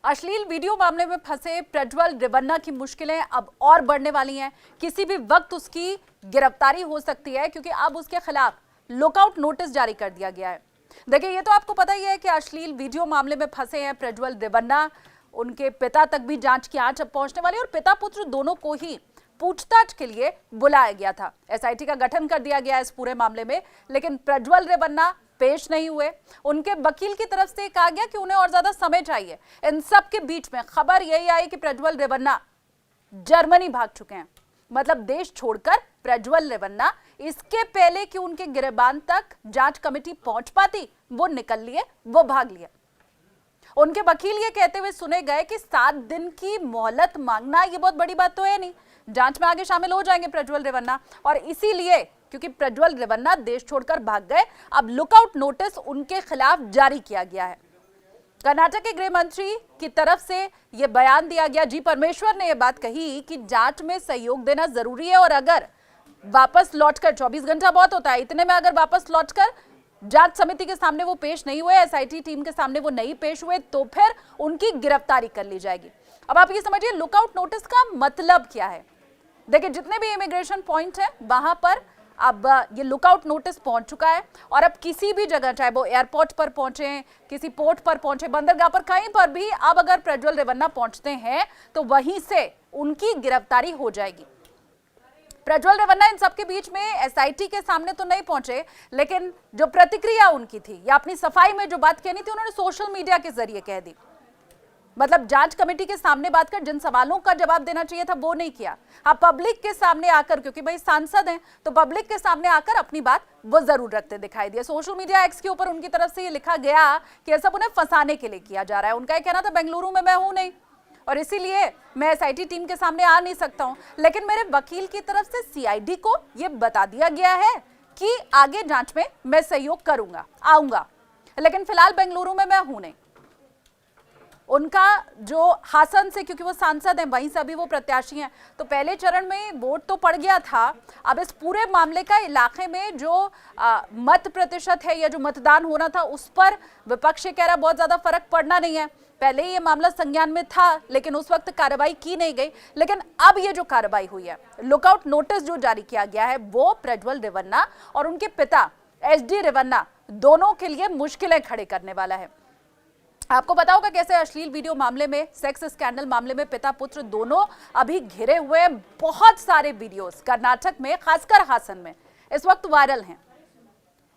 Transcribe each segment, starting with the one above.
अश्लील वीडियो मामले में फंसे प्रज्वल रेवन्ना की मुश्किलें अब और बढ़ने वाली हैं। किसी भी वक्त उसकी गिरफ्तारी हो सकती है क्योंकि अब उसके खिलाफ लुकआउट नोटिस जारी कर दिया गया है। देखिए, ये तो आपको पता ही है कि अश्लील वीडियो मामले में फंसे हैं प्रज्वल रेवन्ना। उनके पिता तक भी जांच की आंच अब पहुंचने वाली है और पिता पुत्र दोनों को ही पूछताछ के लिए बुलाया गया था। एसआईटी का गठन कर दिया गया इस पूरे मामले में, लेकिन प्रज्वल रेवन्ना पेश नहीं हुए। उनके वकील की तरफ से कहा गया कि उन्हें और ज्यादा समय चाहिए। इन सब के बीच में खबर यही आई कि प्रज्वल रेवन्ना जर्मनी भाग चुके हैं। मतलब देश छोड़कर प्रज्वल रेवन्ना इसके पहले कि उनके गिरबान तक जांच कमेटी पहुंच पाती, वो निकल लिए, वो भाग लिए। उनके वकील ये कहते हुए सुने गए कि 7 दिन की मोहलत मांगना ये बहुत बड़ी बात तो है नहीं, जांच में आगे शामिल हो जाएंगे प्रज्वल रेवन्ना। और इसीलिए क्योंकि प्रज्वल रेवन्ना देश छोड़कर भाग गए, अब लुकआउट नोटिस उनके खिलाफ जारी किया गया है। कर्नाटक के गृह मंत्री की तरफ से यह बयान दिया गया। जी परमेश्वर ने यह बात कही कि जांच में सहयोग देना जरूरी है और अगर वापस लौटकर 24 घंटा बहुत होता है, इतने में अगर वापस लौटकर जांच समिति के सामने वो पेश नहीं हुए, एसआईटी टीम के सामने वो नहीं पेश हुए, तो फिर उनकी गिरफ्तारी कर ली जाएगी। अब आप ये समझिए लुकआउट नोटिस का मतलब क्या है। देखिए, जितने भी इमिग्रेशन पॉइंट है वहां पर अब ये लुकआउट नोटिस पहुंच चुका है और अब किसी भी जगह, चाहे वो एयरपोर्ट पर पहुंचे, किसी पोर्ट पर पहुंचे, बंदरगाह पर, कहीं पर भी अब अगर प्रज्वल रेवन्ना पहुंचते हैं तो वहीं से उनकी गिरफ्तारी हो जाएगी। प्रज्वल रेवन्ना इन सबके बीच में एसआईटी के सामने तो नहीं पहुंचे, लेकिन जो प्रतिक्रिया उनकी थी या अपनी सफाई में जो बात कहनी थी, उन्होंने सोशल मीडिया के जरिए कह दी। मतलब जांच कमेटी के सामने बात कर जिन सवालों का जवाब देना चाहिए था वो नहीं किया। हाँ, पब्लिक के सामने आकर, क्योंकि भाई सांसद हैं तो पब्लिक के सामने आकर अपनी बात वो जरूर रखते दिखाई दिए। सोशल मीडिया एक्स के ऊपर उनकी तरफ से ये लिखा गया कि ये सब उन्हें फंसाने के लिए किया जा रहा है। उनका ये कहना था बेंगलुरु में मैं हूं नहीं और इसीलिए मैं एसआईटी टीम के सामने आ नहीं सकता हूं, लेकिन मेरे वकील की तरफ से सीआईडी को यह बता दिया गया है कि आगे जांच में मैं सहयोग करूंगा, आऊंगा, लेकिन फिलहाल बेंगलुरु में मैं हूं नहीं। उनका जो हासन से, क्योंकि वो सांसद हैं, वहीं से अभी वो प्रत्याशी हैं, तो पहले चरण में वोट तो पड़ गया था। अब इस पूरे मामले का इलाके में जो मत प्रतिशत है या जो मतदान होना था उस पर विपक्ष कह रहा बहुत ज्यादा फर्क पड़ना नहीं है। पहले ये मामला संज्ञान में था लेकिन उस वक्त कार्रवाई की नहीं गई, लेकिन अब ये जो कार्रवाई हुई है, लुकआउट नोटिस जो जारी किया गया है, वो प्रज्वल रेवन्ना और उनके पिता एसडी रेवन्ना दोनों के लिए मुश्किलें खड़े करने वाला है। आपको पता होगा कैसे अश्लील वीडियो मामले में, सेक्स स्कैंडल मामले में पिता पुत्र दोनों अभी घिरे हुए हैं। बहुत सारे वीडियोस कर्नाटक में, खासकर हासन में इस वक्त वायरल हैं।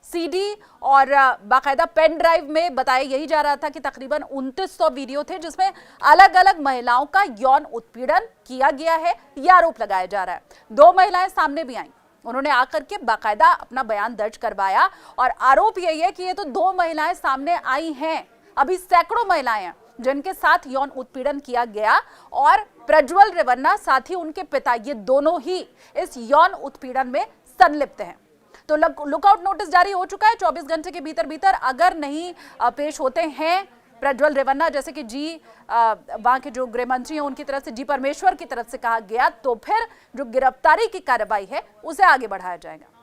सीडी और बाकायदा पेन ड्राइव में बताया यही जा रहा था कि तकरीबन 2900 वीडियो थे जिसमें अलग अलग महिलाओं का यौन उत्पीड़न किया गया है, यह आरोप लगाया जा रहा है। 2 महिलाएं सामने भी आईं, उन्होंने आकर के बाकायदा अपना बयान दर्ज करवाया और आरोप यही है कि ये तो 2 महिलाएं सामने आई हैं, अभी सैकड़ों महिलाएं हैं जिनके साथ यौन उत्पीड़न किया गया और प्रज्वल रेवन्ना साथ ही उनके पिता, ये दोनों ही इस यौन उत्पीड़न में संलिप्त हैं। तो लुकआउट नोटिस जारी हो चुका है। 24 घंटे के भीतर भीतर अगर नहीं पेश होते हैं प्रज्वल रेवन्ना, जैसे कि जी वहां के जो गृह मंत्री हैं उनकी तरफ से, जी परमेश्वर की तरफ से कहा गया, तो फिर जो गिरफ्तारी की कार्रवाई है उसे आगे बढ़ाया जाएगा।